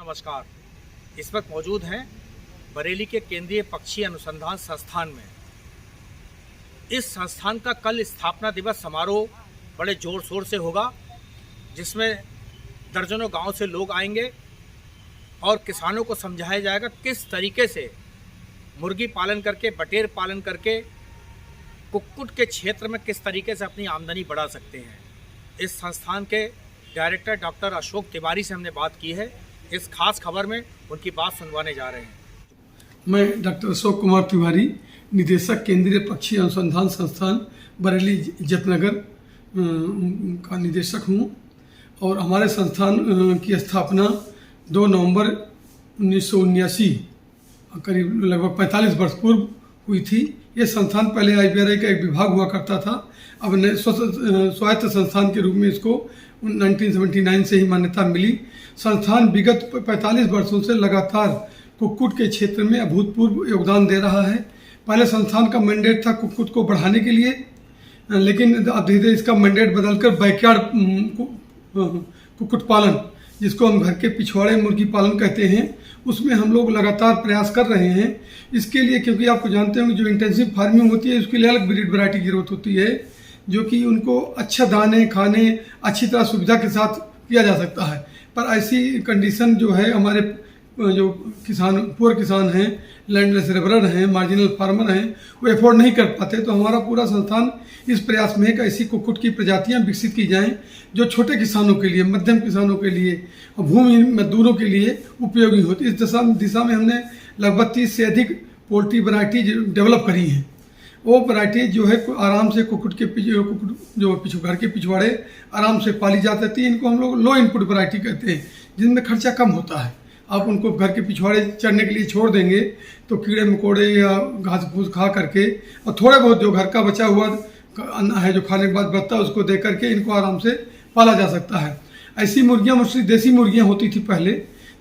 नमस्कार। इस वक्त मौजूद हैं बरेली के केंद्रीय पक्षी अनुसंधान संस्थान में। इस संस्थान का कल स्थापना दिवस समारोह बड़े जोर शोर से होगा, जिसमें दर्जनों गांव से लोग आएंगे और किसानों को समझाया जाएगा किस तरीके से मुर्गी पालन करके, बटेर पालन करके कुक्कुट के क्षेत्र में किस तरीके से अपनी आमदनी बढ़ा सकते हैं। इस संस्थान के डायरेक्टर डॉक्टर अशोक तिवारी से हमने बात की है। इस खास खबर में उनकी बात सुनवाने जा रहे हैं। मैं डॉक्टर अशोक कुमार तिवारी, निदेशक केंद्रीय पक्षी अनुसंधान संस्थान बरेली इज्जतनगर का निदेशक हूँ और हमारे संस्थान की स्थापना 2 नवंबर 1979 करीब लगभग 45 वर्ष पूर्व हुई थी। ये संस्थान पहले IBRI का एक विभाग हुआ करता था। अब स्वायत्त संस्थान के रूप में इसको 1979 से ही मान्यता मिली। संस्थान विगत 45 वर्षों से लगातार कुक्कुट के क्षेत्र में अभूतपूर्व योगदान दे रहा है। पहले संस्थान का मैंडेट था कुक्कुट को बढ़ाने के लिए, लेकिन अब धीरे धीरे इसका मैंडेट बदलकर बैकयार्ड कुक्कुट पालन, जिसको हम घर के पिछवाड़े मुर्गी पालन कहते हैं, उसमें हम लोग लगातार प्रयास कर रहे हैं। इसके लिए क्योंकि आपको जानते होंगे जो इंटेंसिव फार्मिंग होती है उसके लिए अलग ब्रीड वैरायटी की जरूरत होती है, जो कि उनको अच्छा दाने खाने अच्छी तरह सुविधा के साथ किया जा सकता है। पर ऐसी कंडीशन जो है, हमारे जो किसान पुअर किसान हैं, लैंडलेस लेबरर हैं, मार्जिनल फार्मर हैं, वो एफोर्ड नहीं कर पाते। तो हमारा पूरा संस्थान इस प्रयास में है कि ऐसी कुक्कुट की प्रजातियां विकसित की जाएं जो छोटे किसानों के लिए, मध्यम किसानों के लिए और भूमि मजदूरों के लिए उपयोगी होती। इस दिशा में हमने लगभग 30 से अधिक पोल्ट्री वैरायटी डेवलप करी हैं। वो वैरायटी जो है आराम से कुक्कुट जो घर के पिछवाड़े आराम से पाली जा सकती है। इनको हम लोग लो इनपुट वैरायटी कहते हैं, जिनमें खर्चा कम होता है। आप उनको घर के पिछवाड़े चरने के लिए छोड़ देंगे तो कीड़े मकोड़े या घास फूस खा करके और थोड़े बहुत जो घर का बचा हुआ अन्न है जो खाने के बाद बचता है उसको दे करके इनको आराम से पाला जा सकता है। ऐसी मुर्गियाँ मुझसे देसी मुर्गियाँ होती थी पहले।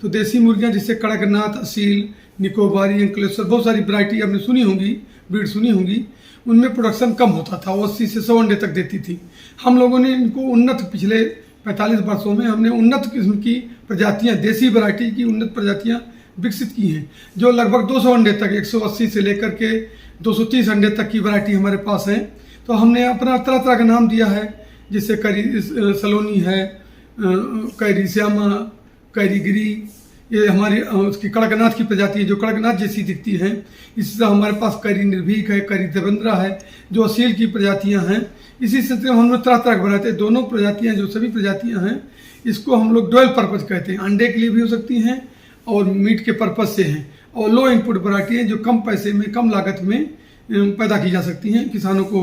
तो देसी मुर्गियाँ जिससे कड़कनाथ, असील, निकोबारी, अंकलेश्वर, बहुत सारी वैरायटी आपने सुनी होंगी, ब्रीड सुनी होंगी। उनमें प्रोडक्शन कम होता था, वो 80 से 100 अंडे तक देती थी। हम लोगों ने इनको उन्नत पिछले 45 वर्षों में हमने उन्नत किस्म की प्रजातियां, देसी वैरायटी की उन्नत प्रजातियां विकसित की हैं, जो लगभग 200 अंडे तक, 180 से लेकर के 230 अंडे तक की वैरायटी हमारे पास है। तो हमने अपना तरह तरह का नाम दिया है, जैसे कैरी सलोनी है, कैरी श्यामा, कैरीगिरी, ये हमारी उसकी कड़कनाथ की प्रजाति है जो कड़कनाथ जैसी दिखती है। इसी तरह हमारे पास कैरी निर्भीक है, कैरी देवेंद्रा है, जो असील की प्रजातियां हैं। इसी सिलसिले में हम लोग तरह तरह के बनाते हैं। दोनों प्रजातियां, जो सभी प्रजातियां हैं, इसको हम लोग डुअल पर्पज कहते हैं। अंडे के लिए भी हो सकती हैं और मीट के पर्पज से हैं। और लो इनपुट वैरायटी हैं जो कम पैसे में, कम लागत में पैदा की जा सकती हैं। किसानों को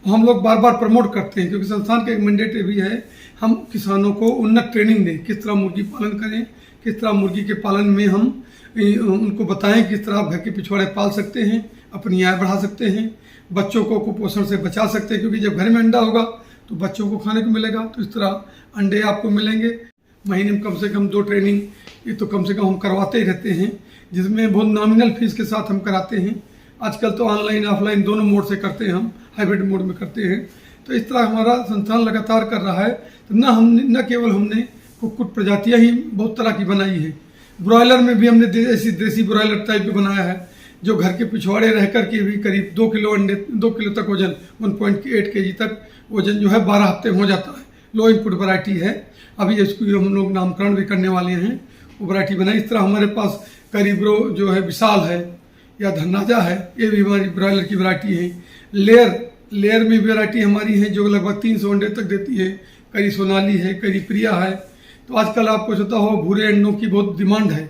हम लोग बार बार प्रमोट करते हैं, क्योंकि संस्थान का एक मैंडेट भी है, हम किसानों को उन्नत ट्रेनिंग दें, किस तरह मुर्गी पालन करें, किस तरह मुर्गी के पालन में हम उनको बताएं किस तरह आप घर के पिछवाड़े पाल सकते हैं, अपनी आय बढ़ा सकते हैं, बच्चों को कुपोषण से बचा सकते हैं। क्योंकि जब घर में अंडा होगा तो बच्चों को खाने को मिलेगा, तो इस तरह अंडे आपको मिलेंगे। महीने में कम से कम 2 ट्रेनिंग ये तो कम से कम हम करवाते ही रहते हैं, जिसमें बहुत नॉमिनल फीस के साथ हम कराते हैं। आजकल तो ऑनलाइन ऑफलाइन दोनों मोड से करते हैं, हम हाइब्रिड मोड में करते हैं। तो इस तरह हमारा संस्थान लगातार कर रहा है। तो न केवल हमने कुक्कुट प्रजातियां ही बहुत तरह की बनाई है, ब्रॉयलर में भी हमने ऐसी देसी ब्रॉयलर टाइप भी बनाया है, जो घर के पिछवाड़े रह करके भी करीब 2 किलो अंडे, 2 किलो तक वजन, 1.8 kg तक वजन जो है 12 हफ्ते में हो जाता है। लो इनपुट वैरायटी है। अभी इसको हम लोग नामकरण भी करने वाले हैं, वो वैरायटी बनाई। इस तरह हमारे पास करीब्रो जो है विशाल है या धन्नाजा है, ये भी हमारी ब्रॉयलर की वैरायटी है। लेयर में वैरायटी हमारी है जो लगभग 300 अंडे तक देती है। करी सोनाली है, करी प्रिया है। तो आजकल आपको पता हो भूरे अंडों की बहुत डिमांड है,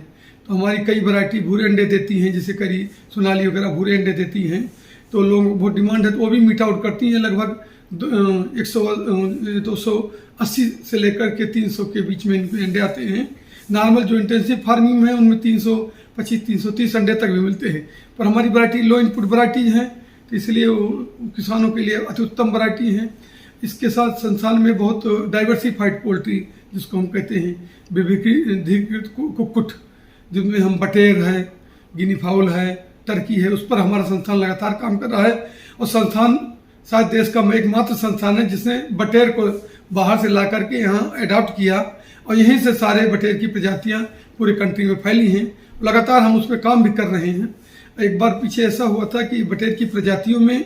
तो हमारी कई वैरायटी भूरे अंडे देती हैं, जैसे करी सोनाली वगैरह भूरे अंडे देती हैं। तो लोग बहुत डिमांड है, तो वो भी मीट आउट करती हैं। लगभग 280 से लेकर के 300 के बीच में इनके अंडे आते हैं। नॉर्मल जो इंटेंसिव फार्मिंग में है उनमें 325-330 अंडे तक भी मिलते हैं। पर हमारी वैरायटी लो इनपुट वैरायटी है, तो इसलिए वो किसानों के लिए अति उत्तम वैरायटी है। इसके साथ संस्थान में बहुत डाइवर्सिफाइड पोल्ट्री, जिसको हम कहते हैं विविधीकृत कुक्कुट, जिनमें हम बटेर है, गिनी फाउल है, टर्की है, उस पर हमारा संस्थान लगातार काम कर रहा है। और संस्थान शायद देश का एकमात्र संस्थान है जिसने बटेर को बाहर से ला करके यहाँ अडॉप्ट किया और यहीं से सारे बटेर की प्रजातियां पूरे कंट्री में फैली हैं। लगातार हम उस पर काम भी कर रहे हैं। एक बार पीछे ऐसा हुआ था कि बटेर की प्रजातियों में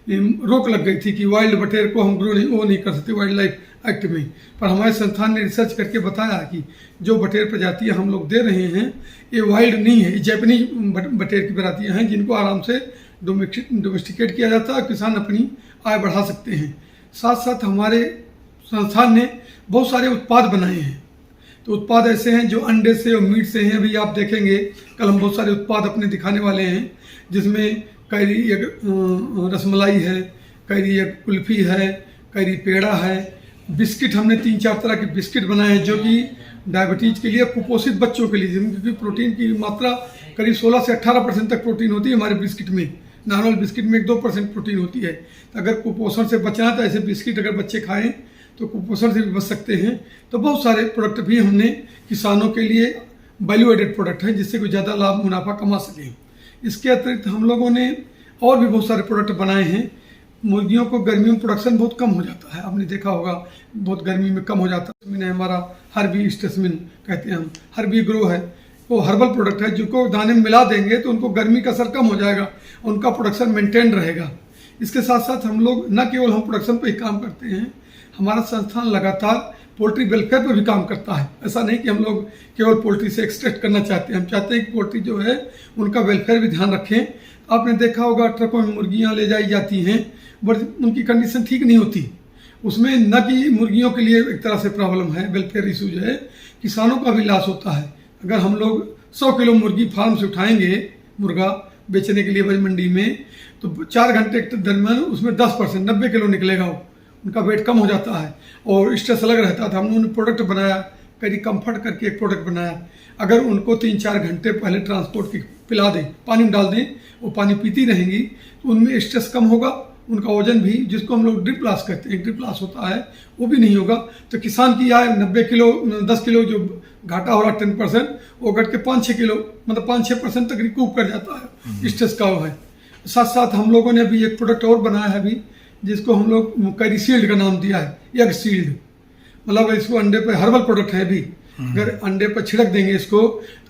रोक लग गई थी कि वाइल्ड बटेर को हम ग्रो नहीं कर सकते वाइल्ड लाइफ एक्ट में, पर हमारे संस्थान ने रिसर्च करके बताया कि जो बटेर प्रजातियां हम लोग दे रहे हैं ये वाइल्ड नहीं है, ये जैपनीज बटेर की प्रजातियां हैं जिनको आराम से डोमेस्टिकेट किया जाता है और किसान अपनी आय बढ़ा सकते हैं। साथ साथ हमारे संस्थान ने बहुत सारे उत्पाद बनाए हैं। तो उत्पाद ऐसे हैं जो अंडे से और मीट से हैं। अभी आप देखेंगे कल हम बहुत सारे उत्पाद अपने दिखाने वाले हैं, जिसमें कैरी एक रसमलाई है, कैरी एक कुल्फ़ी है, कैरी पेड़ा है, बिस्किट हमने 3-4 तरह के बिस्किट बनाए हैं जो कि डायबिटीज़ के लिए, कुपोषित बच्चों के लिए, जिनकी प्रोटीन की मात्रा करीब 16 से 18% तक प्रोटीन होती है हमारे बिस्किट में। नॉर्मल बिस्किट में 1-2% प्रोटीन होती है। तो अगर कुपोषण से बचना है तो ऐसे बिस्किट अगर बच्चे खाएं तो कुपोषण से भी बच सकते हैं। तो बहुत सारे प्रोडक्ट भी हमने किसानों के लिए वैल्यू एडेड प्रोडक्ट हैं जिससे कोई ज़्यादा लाभ मुनाफा कमा सकें। इसके अतिरिक्त हम लोगों ने और भी बहुत सारे प्रोडक्ट बनाए हैं। मुर्गियों को गर्मियों में प्रोडक्शन बहुत कम हो जाता है, आपने देखा होगा, बहुत गर्मी में कम हो जाता है। मैंने हमारा हर्बी स्टेसमिन कहते हैं हम, हर्बी ग्रो है, वो हर्बल प्रोडक्ट है जिनको दाने में मिला देंगे तो उनको गर्मी का असर कम हो जाएगा, उनका प्रोडक्शन मेंटेन रहेगा। इसके साथ साथ हम लोग न केवल हम प्रोडक्शन पर ही काम करते हैं, हमारा संस्थान लगातार पोल्ट्री वेलफेयर पर भी काम करता है। ऐसा नहीं कि हम लोग केवल पोल्ट्री से एक्सट्रैक्ट करना चाहते हैं, हम चाहते हैं कि पोल्ट्री जो है उनका वेलफेयर भी ध्यान रखें। आपने देखा होगा ट्रकों में मुर्गियाँ ले जाई जाती हैं, बट उनकी कंडीशन ठीक नहीं होती। उसमें न कि मुर्गियों के लिए एक तरह से प्रॉब्लम है, वेलफेयर इशू जो है, किसानों का भी लॉस होता है। अगर हम लोग 100 किलो मुर्गी फार्म से उठाएंगे मुर्गा बेचने के लिए बड़ी मंडी में, तो 4 घंटे के दरमियान उसमें 10% 90 किलो निकलेगा, वो उनका वेट कम हो जाता है और स्ट्रेस अलग रहता था। हमने प्रोडक्ट बनाया, कैरी कंफर्ट करके एक प्रोडक्ट बनाया। अगर उनको 3-4 घंटे पहले ट्रांसपोर्ट की पिला दें, पानी में डाल दें, वो पानी पीती रहेंगी तो उनमें स्ट्रेस कम होगा, उनका वजन भी, जिसको हम लोग ड्रिप लॉस कहते हैं, ड्रिप लॉस होता है, वो भी नहीं होगा। तो किसान की आय 90 किलो 10 किलो जो घाटा हो रहा 10%, वो घट के 5-6 किलो मतलब 5-6% तक रिकूप कर जाता है, स्ट्रेस का वो है। साथ साथ हम लोगों ने अभी एक प्रोडक्ट और बनाया है अभी, जिसको हम लोग कैरी शील्ड का नाम दिया है, एग शील्ड। मतलब इसको अंडे पे हर्बल प्रोडक्ट है अभी, अगर अंडे पर छिड़क देंगे इसको,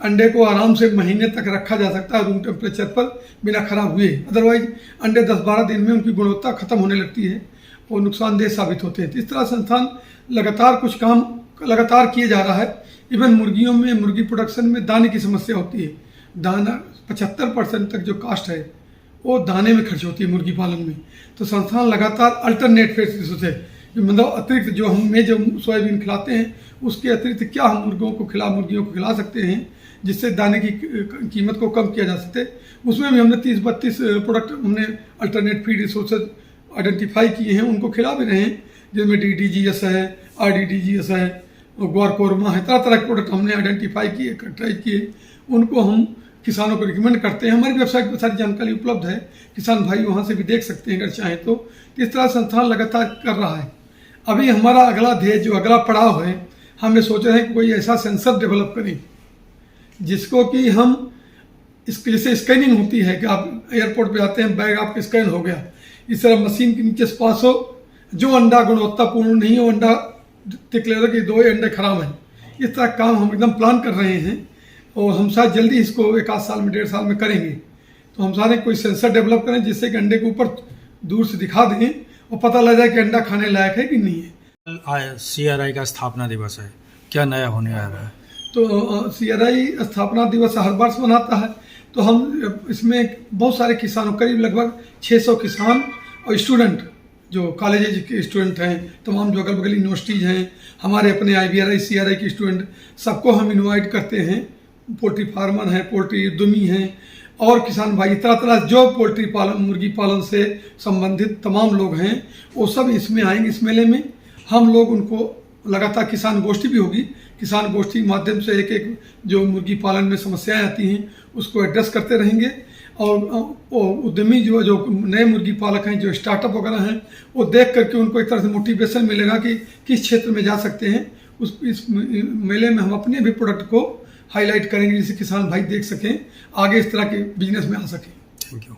अंडे को आराम से महीने तक रखा जा सकता है रूम टेम्परेचर पर बिना खराब हुए। अदरवाइज अंडे 10-12 दिन में उनकी गुणवत्ता खत्म होने लगती है और नुकसानदेह साबित होते हैं। तो इस तरह संस्थान लगातार कुछ काम लगातार किए जा रहा है। इवन मुर्गियों में, मुर्गी प्रोडक्शन में दाने की समस्या होती है। दाना 75% तक जो कास्ट है वो दाने में खर्च होती है मुर्गी पालन में। तो संस्थान लगातार अल्टरनेट फीड से, मतलब अतिरिक्त जो हमें जो सोयाबीन खिलाते हैं उसके अतिरिक्त क्या हम मुर्गियों को खिला सकते हैं जिससे दाने की कीमत को कम किया जा सके। उसमें भी हमने 30-32 प्रोडक्ट हमने अल्टरनेट फीड रिसोर्सेज आइडेंटिफाई किए हैं, उनको खिला भी रहे हैं, जिसमें DDGS है, RDDGS है, ग्वारकोरमा है, तरह तरह के प्रोडक्ट हमने आइडेंटिफाई किए, कैटेगराइज किए, उनको हम किसानों को रिकमेंड करते हैं। हमारी वेबसाइट पर सारी जानकारी उपलब्ध है, किसान भाई वहाँ से भी देख सकते हैं अगर चाहें तो। इस तरह संस्थान लगातार कर रहा है। अभी हमारा अगला ध्येय, जो अगला पड़ाव है, हमने सोचा है कि कोई ऐसा सेंसर डेवलप करें जिसको कि हम जैसे स्कैनिंग होती है कि आप एयरपोर्ट पे आते हैं, बैग आपके स्कैन हो गया, इस तरह मशीन के नीचे पास हो, जो अंडा गुणवत्तापूर्ण नहीं हो अंडा डिक्लेयर कि 2 अंडे खराब हैं। इस तरह काम हम एकदम प्लान कर रहे हैं और हम शायद जल्दी इसको 1-8 साल में 1.5 साल में करेंगे। तो हम सारे कोई सेंसर डेवलप करें जिससे कि अंडे के ऊपर दूर से दिखा दें और पता लग जाए कि अंडा खाने लायक है कि नहीं है। CRI का स्थापना दिवस है, क्या नया होने आ रहा है? तो CRI स्थापना दिवस हर वर्ष मनाता है। तो हम इसमें बहुत सारे किसानों, करीब लगभग 600 किसान और स्टूडेंट, जो कॉलेज के स्टूडेंट हैं, तमाम जो अगल बगल यूनिवर्सिटीज़ हैं, हमारे अपने IBRI CRI के स्टूडेंट, सबको हम इनवाइट करते हैं। पोल्ट्री फार्मर हैं, पोल्ट्री उद्यमी हैं और किसान भाई, तरह तरह जो पोल्ट्री पालन, मुर्गी पालन से संबंधित तमाम लोग हैं, वो सब इसमें आएंगे। इस मेले में हम लोग उनको लगातार किसान गोष्ठी भी होगी, किसान गोष्ठी के माध्यम से एक एक जो मुर्गी पालन में समस्याएं आती हैं उसको एड्रेस करते रहेंगे। और उद्यमी जो नए मुर्गी पालक हैं, जो स्टार्टअप वगैरह हैं, वो देख करके उनको एक तरह से मोटिवेशन मिलेगा कि किस क्षेत्र में जा सकते हैं। इस मेले में हम अपने भी प्रोडक्ट को हाईलाइट करेंगे जिससे किसान भाई देख सकें, आगे इस तरह के बिजनेस में आ सकें। Thank you.